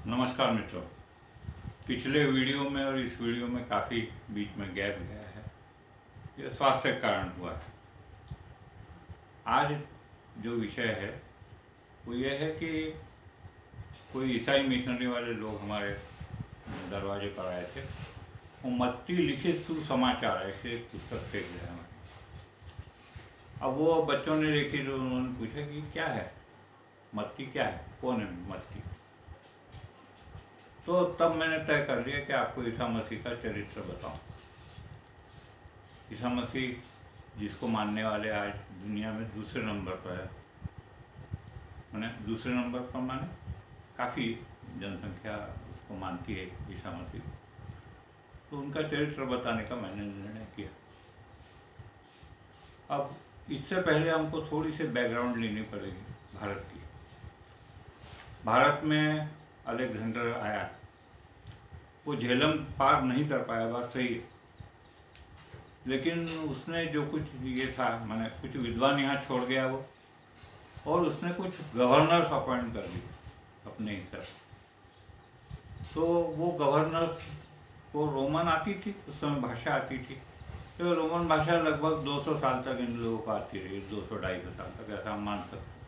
नमस्कार मित्रों। पिछले वीडियो में और इस वीडियो में काफ़ी बीच में गैप गया है। यह स्वास्थ्य के कारण हुआ है। आज जो विषय है वो ये है कि कोई ईसाई मिशनरी वाले लोग हमारे दरवाजे पर आए थे। वो मत्ती लिखित सुसमाचार ऐसे एक पुस्तक फेंक गए हमारे। अब वो बच्चों ने देखी तो उन्होंने पूछा कि क्या है मत्ती, क्या है, कौन है मत्ती। तो तब मैंने तय कर लिया कि आपको ईसा मसीह का चरित्र बताऊं। ईसा मसीह जिसको मानने वाले आज दुनिया में दूसरे नंबर पर है, माने दूसरे नंबर पर माने काफ़ी जनसंख्या उसको मानती है ईसा मसीह। तो उनका चरित्र बताने का मैंने निर्णय किया। अब इससे पहले हमको थोड़ी सी बैकग्राउंड लेनी पड़ेगी भारत की। भारत में अलेक्जेंडर आया, वो झेलम पार नहीं कर पाया, बात सही है, लेकिन उसने जो कुछ ये था, मैंने कुछ विद्वान यहाँ छोड़ गया वो, और उसने कुछ गवर्नर्स अपॉइंट कर लिए अपने हिसाब से। तो वो गवर्नर्स को रोमन आती थी, उस समय भाषा आती थी। तो रोमन भाषा लगभग 200 साल तक इन लोगों को आती रही, 200-250 साल तक, ऐसा हम मान सकते।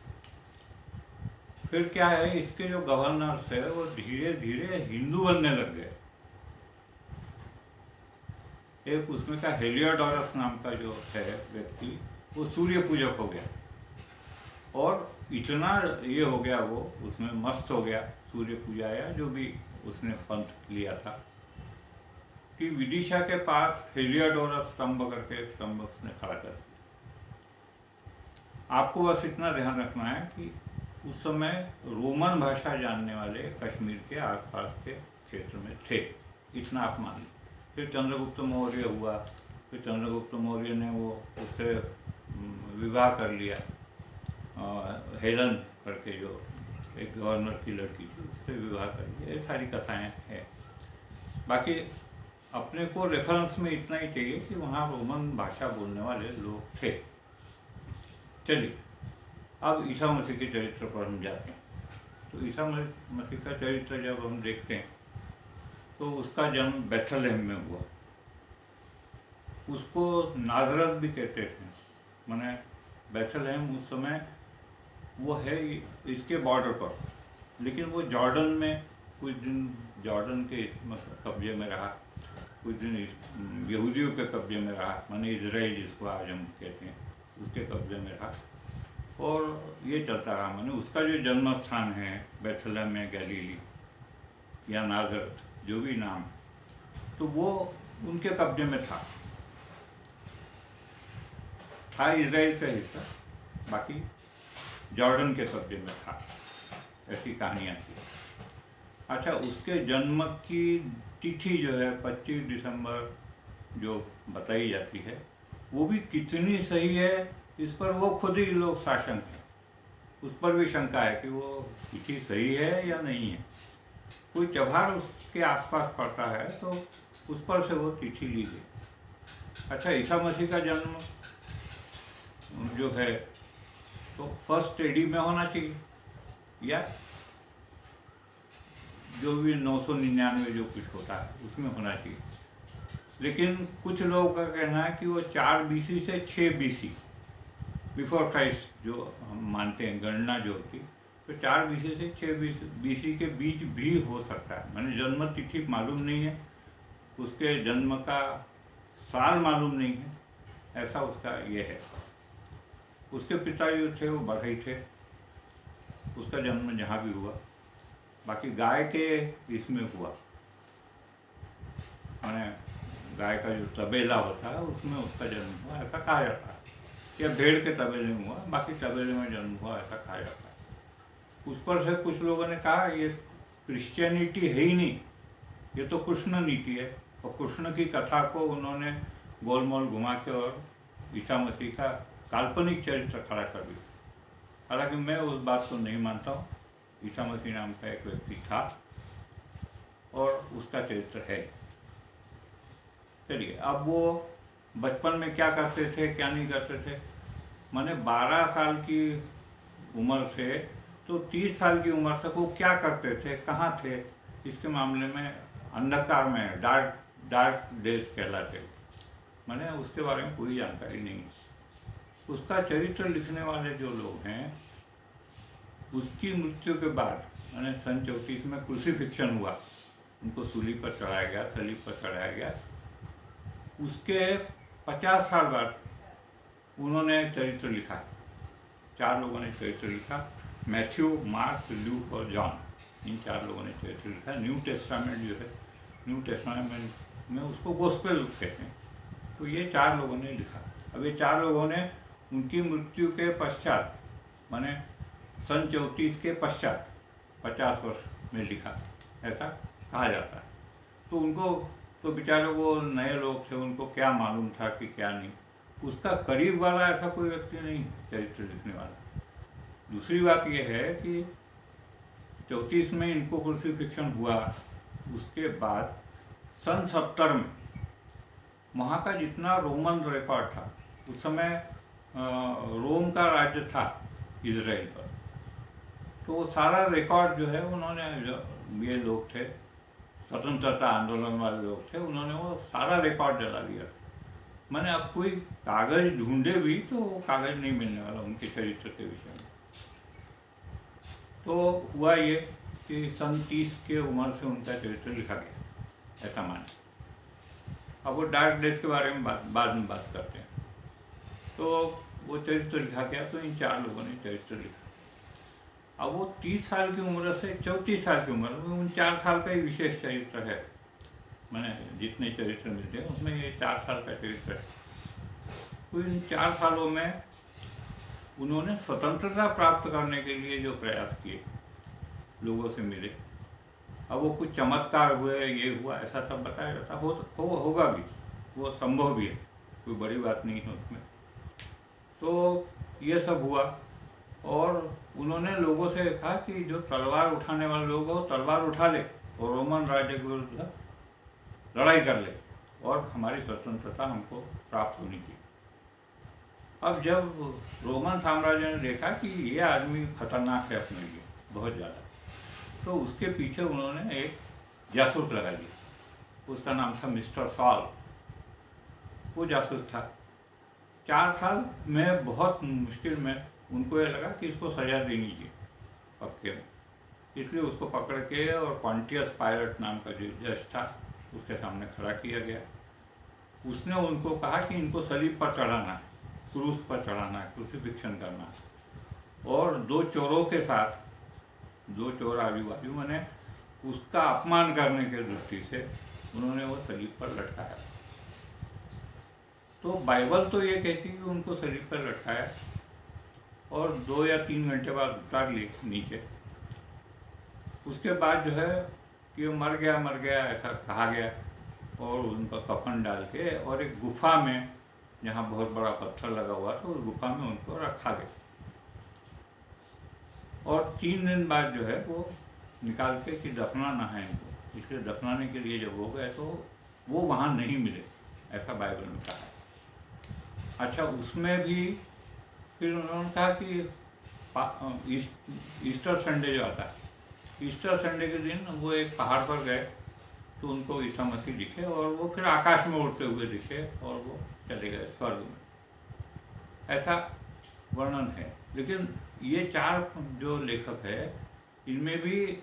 फिर क्या है, इसके जो गवर्नर्स है वो धीरे धीरे हिंदू बनने लग गए। एक उसमें का हेलियोडोरस नाम का जो है व्यक्ति, वो सूर्य पूजक हो गया, और इतना ये हो गया, वो उसमें मस्त हो गया सूर्य पूजा या जो भी उसने पंथ लिया था, कि विदिशा के पास हेलियोडोरस स्तंभ करके एक स्तंभ उसने खड़ा कर दिया। आपको बस इतना ध्यान रखना है कि उस समय रोमन भाषा जानने वाले कश्मीर के आसपास के क्षेत्र में थे, इतना आप मान लीजिए। फिर चंद्रगुप्त मौर्य हुआ, फिर चंद्रगुप्त मौर्य ने वो उससे विवाह कर लिया, हेलन करके जो एक गवर्नर की लड़की थी, उससे विवाह कर लिया। ये सारी कथाएं हैं। बाकी अपने को रेफरेंस में इतना ही चाहिए कि वहाँ रोमन भाषा बोलने वाले लोग थे। चलिए अब ईसा मसीह के चरित्र पर हम जाते हैं। तो ईसा मसीह का चरित्र जब हम देखते हैं तो उसका जन्म बेथलेहम में हुआ। उसको नाजरत भी कहते थे, माने बेथलेहम उस समय वो है इसके बॉर्डर पर, लेकिन वो जॉर्डन में कुछ दिन जॉर्डन के कब्जे में रहा, कुछ दिन यहूदियों के कब्जे में रहा, माने इजराइल जिसको आज हम कहते हैं, उसके कब्जे में रहा, और ये चलता रहा। माने उसका जो जन्म स्थान है बेथलेहम में, गैलीली या नाजरत, जो भी नाम, तो वो उनके कब्जे में था इजराइल का हिस्सा, बाकी जॉर्डन के कब्जे में था। ऐसी कहानियाँ थी। अच्छा, उसके जन्म की तिथि जो है 25 दिसंबर जो बताई जाती है, वो भी कितनी सही है इस पर वो खुद ही लोग शासन है, उस पर भी शंका है कि वो तिथि सही है या नहीं है। कोई त्यौहार उसके आसपास पड़ता है तो उस पर से वो तिथि ली गई। अच्छा, ईसा मसीह का जन्म जो है तो फर्स्ट एडी में होना चाहिए, या जो भी 999 जो कुछ होता है उसमें होना चाहिए। लेकिन कुछ लोगों का कहना है कि वो 4 BC से 6 BC, बिफोर क्राइस्ट जो हम मानते हैं गणना जो होती, तो 4 BC से 6 BC के बीच भी हो सकता है। मैंने जन्म तिथि मालूम नहीं है, उसके जन्म का साल मालूम नहीं है, ऐसा उसका ये है। उसके पिता जो थे वो बढ़ई थे, उसका जन्म जहाँ भी हुआ, बाकी गाय के इसमें हुआ, मैंने गाय का जो तबेला होता है उसमें उसका जन्म हुआ, ऐसा कहा जाता है, या भेड़ के तबेले में हुआ, बाकी तबेले में जन्म हुआ, ऐसा कहा जाता है। उस पर से कुछ लोगों ने कहा ये क्रिश्चियनिटी है ही नहीं, ये तो कृष्ण नीति है, और कृष्ण की कथा को उन्होंने गोलमोल घुमा के और ईसा मसीह का काल्पनिक चरित्र खड़ा कर दिया। हालांकि मैं उस बात को नहीं मानता हूँ। ईसा मसीह नाम का एक व्यक्ति था और उसका चरित्र है। चलिए, अब वो बचपन में क्या करते थे क्या नहीं करते थे, माने 12 साल की उम्र से तो 30 साल की उम्र तक वो क्या करते थे, कहाँ थे, इसके मामले में अंधकार में डार्क डेज कहलाते, मैंने उसके बारे में कोई जानकारी नहीं। उसका चरित्र लिखने वाले जो लोग हैं, उसकी मृत्यु के बाद मैंने सन 34 में क्रूसिफिक्शन हुआ, उनको सूली पर चढ़ाया गया, सलीब पर चढ़ाया गया। उसके 50 साल बाद उन्होंने चरित्र लिखा, 4 लोगों ने चरित्र लिखा, मैथ्यू, मार्क, ल्यूक और जॉन, इन 4 लोगों ने चरित्र लिखा। न्यू टेस्टामेंट जो है, न्यू टेस्टामेंट में उसको गोस्पेल कहते हैं। तो ये 4 लोगों ने लिखा। अब ये 4 लोगों ने उनकी मृत्यु के पश्चात, माने सन 34 के पश्चात 50 वर्ष में लिखा, ऐसा कहा जाता है। तो उनको, तो बेचारे वो नए लोग थे, उनको क्या मालूम था कि क्या नहीं। उसका करीब वाला ऐसा कोई व्यक्ति नहीं चरित्र लिखने वाला। दूसरी बात यह है कि 34 में इनको क्रूसिफिक्शन हुआ, उसके बाद सन 70 में वहाँ का जितना रोमन रिकॉर्ड था, उस समय रोम का राज्य था इजराइल पर, तो वो सारा रिकॉर्ड जो है उन्होंने, जो ये लोग थे स्वतंत्रता आंदोलन वाले लोग थे, उन्होंने वो सारा रिकॉर्ड जला दिया। मैंने अब कोई कागज़ ढूंढे भी तो वो कागज़ नहीं मिलने वाला उनके चरित्र के विषय में। तो हुआ ये कि सन 30 के उम्र से उनका चरित्र लिखा गया, ऐसा माने। अब वो डार्क डेज के बारे में बाद में बात करते हैं। तो वो चरित्र लिखा गया, तो इन 4 लोगों ने चरित्र लिखा। अब वो 30 साल की उम्र से 34 साल की उम्र में, उन 4 साल का ही विशेष चरित्र है। मैंने जितने चरित्र मिलते हैं उसमें ये 4 साल का चरित्र है। तो इन 4 सालों में उन्होंने स्वतंत्रता प्राप्त करने के लिए जो प्रयास किए, लोगों से मिले। अब वो कुछ चमत्कार हुए, ये हुआ, ऐसा सब बताया जाता होगा भी, वो संभव भी है, कोई बड़ी बात नहीं है उसमें। तो ये सब हुआ और उन्होंने लोगों से कहा कि जो तलवार उठाने वाले लोग हो, तलवार उठा ले और रोमन राज्य के विरुद्ध लड़ाई कर ले और हमारी स्वतंत्रता हमको प्राप्त होनी चाहिए। अब जब रोमन साम्राज्य ने देखा कि ये आदमी खतरनाक है अपने लिए बहुत ज़्यादा, तो उसके पीछे उन्होंने एक जासूस लगा दिया। उसका नाम था मिस्टर सॉल। वो जासूस था। 4 साल में बहुत मुश्किल में उनको ये लगा कि इसको सज़ा देनी चाहिए पक्के में, इसलिए उसको पकड़ के और पॉन्टियस पायलट नाम का जो जज था उसके सामने खड़ा किया गया। उसने उनको कहा कि इनको सलीब पर चढ़ाना है, क्रूस पर चढ़ाना है, क्रूसिफिक्शन करना है। और 2 चोरों के साथ, 2 चोर आजू बाजू, मैंने उसका अपमान करने के दृष्टि से उन्होंने वो सलीब पर लटकाया। तो बाइबल तो ये कहती है कि उनको सलीब पर लटकाया और 2 या 3 घंटे बाद उतार लिए नीचे। उसके बाद जो है कि वो मर गया ऐसा कहा गया और उनका कफन डाल के और एक गुफा में, जहाँ बहुत बड़ा पत्थर लगा हुआ था, उस गुफा में उनको रखा गया। और 3 दिन बाद जो है वो निकाल के कि दफनाना है इनको, इसलिए दफनाने के लिए जब हो गए तो वो वहाँ नहीं मिले, ऐसा बाइबल में कहा है। अच्छा, उसमें भी फिर उन्होंने कहा कि ईस्टर संडे जो आता है, ईस्टर संडे के दिन वो एक पहाड़ पर गए तो उनको ईसा मसीह दिखे और वो फिर आकाश में उड़ते हुए दिखे और वो चले गए स्वर्ग में, ऐसा वर्णन है। लेकिन ये 4 जो लेखक है, इनमें भी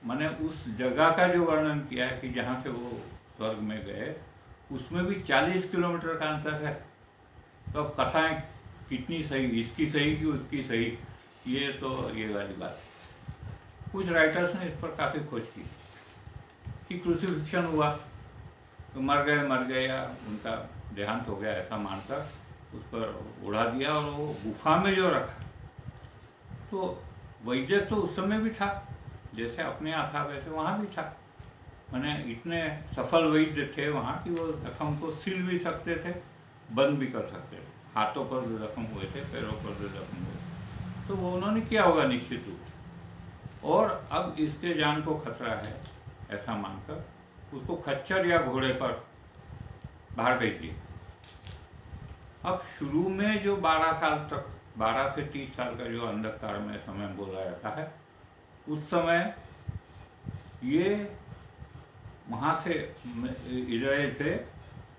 मैंने उस जगह का जो वर्णन किया है कि जहाँ से वो स्वर्ग में गए, उसमें भी 40 किलोमीटर का अंतर है। तो अब कथाएँ कितनी सही, इसकी सही कि उसकी सही, ये तो ये वाली बात है। कुछ राइटर्स ने इस पर काफ़ी खोज की कि क्रूसिफिक्शन हुआ तो मर गए या उनका देहांत हो गया, ऐसा मानकर उस पर उड़ा दिया और वो गुफा में जो रखा। तो वैद्य तो उस समय भी था, जैसे अपने यहाँ था वैसे वहाँ भी था। मैंने इतने सफल वैद्य थे वहाँ कि वो जख्म को सिल भी सकते थे, बंद भी कर सकते थे। हाथों पर जो जख्म हुए थे, पैरों पर जो जख्म हुए थे, तो वो उन्होंने किया होगा निश्चित रूप से। और अब इसके जान को खतरा है ऐसा मानकर उसको खच्चर या घोड़े पर बाहर भेज दिया। अब शुरू में जो 12 साल तक 12 से 30 साल का जो अंधकार में समय बोला जाता है, उस समय ये वहाँ से इधर से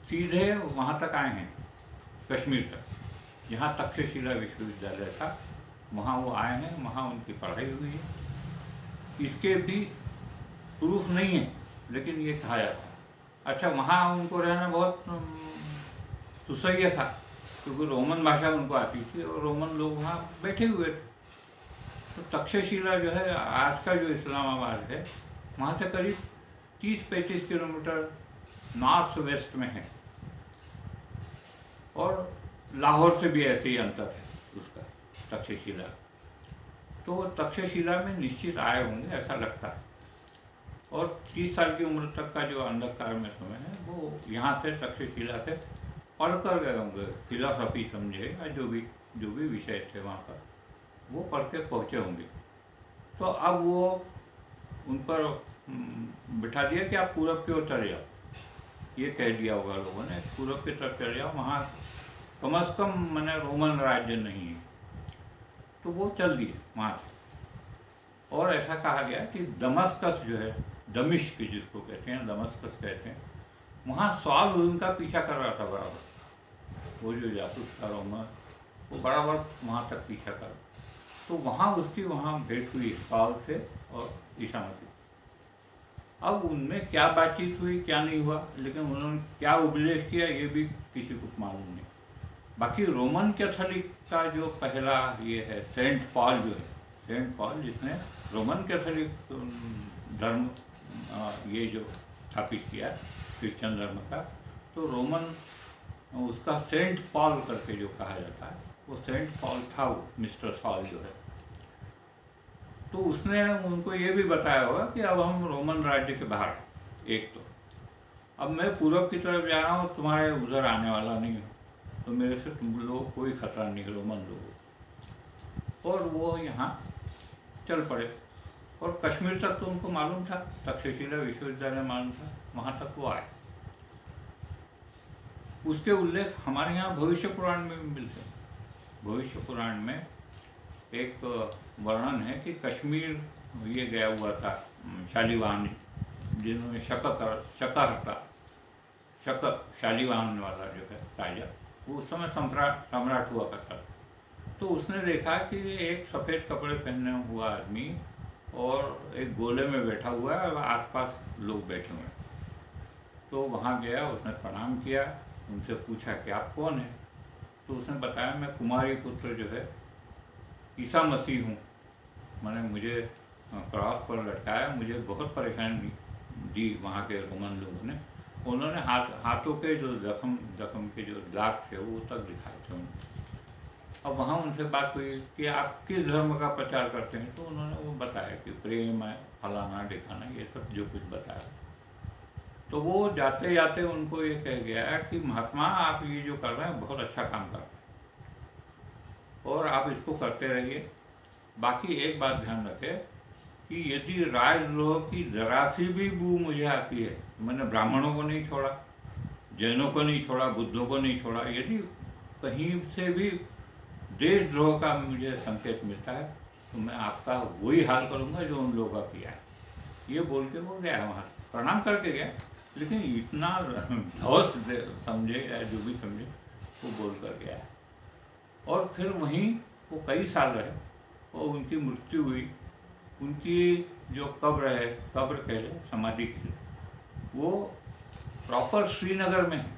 सीधे वहाँ तक आए हैं, कश्मीर तक, जहाँ तक्षशिला विश्वविद्यालय था, वहाँ वो आए हैं, वहाँ उनकी पढ़ाई हुई है। इसके भी प्रूफ नहीं है, लेकिन ये कहा जाता है। अच्छा, वहाँ उनको रहना बहुत सुसह्य था, क्योंकि रोमन भाषा उनको आती थी और रोमन लोग वहाँ बैठे हुए थे। तो तक्षशिला जो है, आज का जो इस्लामाबाद है, वहाँ से करीब 30-35 किलोमीटर नॉर्थ वेस्ट में है, और लाहौर से भी ऐसे ही अंतर है उसका, तक्षशिला। तो तक्षशिला में निश्चित आए होंगे, ऐसा लगता है। और 30 साल की उम्र तक का जो अंधकार में समय है, वो यहाँ से तक्षशिला से पढ़ कर गए होंगे, फिलोसफी समझे या जो भी विषय थे वहाँ पर, वो पढ़ के पहुँचे होंगे। तो अब वो उन पर बिठा दिया कि आप पूरब की ओर चले जाओ, ये कह दिया होगा लोगों ने, पूरब की तरफ चले जाओ, वहाँ कम से कम मैंने रोमन राज्य नहीं है। तो वो चल दिए वहाँ से, और ऐसा कहा गया कि दमस्कस जो है, दमिश्क जिसको कहते हैं, दमस्कस कहते हैं, वहाँ सॉल उनका पीछा कर रहा था बराबर। वो जो जासूस था रोमन, वो बराबर वहाँ तक पीछा कर, तो वहाँ उसकी वहाँ भेंट हुई सॉल से और ईसा मसीह। अब उनमें क्या बातचीत हुई, क्या नहीं हुआ, लेकिन उन्होंने क्या उपदेश किया, ये भी किसी को मालूम नहीं। बाकी रोमन कैथोलिक का जो पहला ये है, सेंट पॉल जो है, सेंट पॉल जिसने रोमन कैथोलिक धर्म ये जो स्थापित किया क्रिश्चियन धर्म का, तो रोमन उसका सेंट पॉल करके जो कहा जाता है, वो सेंट पॉल था, वो मिस्टर सॉल जो है। तो उसने उनको ये भी बताया होगा कि अब हम रोमन राज्य के बाहर, एक तो अब मैं पूरब की तरफ जा रहा हूँ, तुम्हारे उधर आने वाला नहीं हूँ, तो मेरे से तुम लोग कोई खतरा नहीं, रोमन लोगों। और वो यहाँ चल पड़े, और कश्मीर तक तो उनको मालूम था, तक्षशिला विश्वविद्यालय मालूम था, वहाँ तक वो आए। उसके उल्लेख हमारे यहाँ भविष्य पुराण में भी मिलते हैं। भविष्य पुराण में एक वर्णन है कि कश्मीर ये गया हुआ था शालिवाहन, जिन्होंने शालिवाहन वाला जो है राजा, वो उस समय सम्राट हुआ करता था। तो उसने देखा कि एक सफ़ेद कपड़े पहने हुआ आदमी और एक गोले में बैठा हुआ है, और आसपास लोग बैठे हुए हैं। तो वहाँ गया, उसने प्रणाम किया, उनसे पूछा कि आप कौन हैं। तो उसने बताया, मैं कुमारी पुत्र जो है ईसा मसीह हूँ, मैंने मुझे क्रॉस पर लटकाया, मुझे बहुत परेशानी दी वहाँ के रोमन लोगों ने। उन्होंने हाथों के जो जख्म के जो दाग थे वो तक दिखाए थे उन्होंने। अब वहाँ उनसे बात हुई कि आप किस धर्म का प्रचार करते हैं, तो उन्होंने वो बताया कि प्रेम है, फलाना ढिकाना, ये सब जो कुछ बताया। तो वो जाते जाते उनको ये कह गया कि महात्मा, आप ये जो कर रहे हैं बहुत अच्छा काम कर रहे हैं, और आप इसको करते रहिए। बाकी एक बात ध्यान रखें कि यदि राजद्रोह की जरा सी भी बू मुझे आती है, मैंने ब्राह्मणों को नहीं छोड़ा, जैनों को नहीं छोड़ा, बुद्धों को नहीं छोड़ा, यदि कहीं से भी देशद्रोह का मुझे संकेत मिलता है, तो मैं आपका वही हाल करूँगा जो उन लोगों का किया है। ये बोल के वो गया, वहाँ से प्रणाम करके गया, लेकिन इतना धौस समझे या जो भी समझे वो बोल कर गया है। और फिर वहीं वो कई साल रहे, और उनकी मृत्यु हुई। उनकी जो कब्र है, कब्र कह लें, समाधि कह लें, वो प्रॉपर श्रीनगर में है।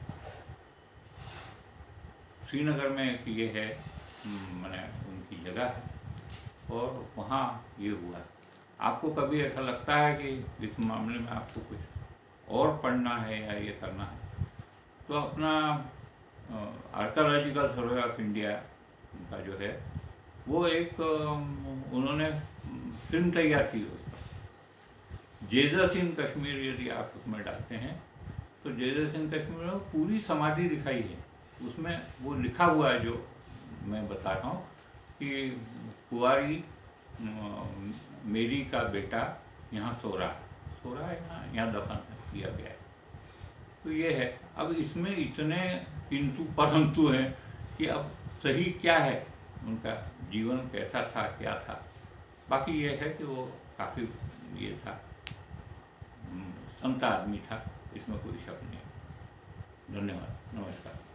श्रीनगर में एक ये है, मैंने उनकी जगह है, और वहाँ ये हुआ है। आपको कभी ऐसा लगता है कि इस मामले में आपको कुछ और पढ़ना है या ये करना है, तो अपना आर्कियोलॉजिकल सर्वे ऑफ इंडिया का जो है, वो एक उन्होंने फिल्म तैयार की है उसका, जेजस इन कश्मीर, यदि आप उसमें डालते हैं तो जेजस इन कश्मीर में पूरी समाधि दिखाई है। उसमें वो लिखा हुआ है जो मैं बता रहा हूँ कि कुंवारी मेरी का बेटा यहाँ सो रहा है, यहाँ दफन किया गया है। तो ये है। अब इसमें इतने किंतु परंतु हैं कि अब सही क्या है, उनका जीवन कैसा था, क्या था। बाकी ये है कि वो काफ़ी ये था, संत आदमी था, इसमें कोई शक नहीं। धन्यवाद, नमस्कार।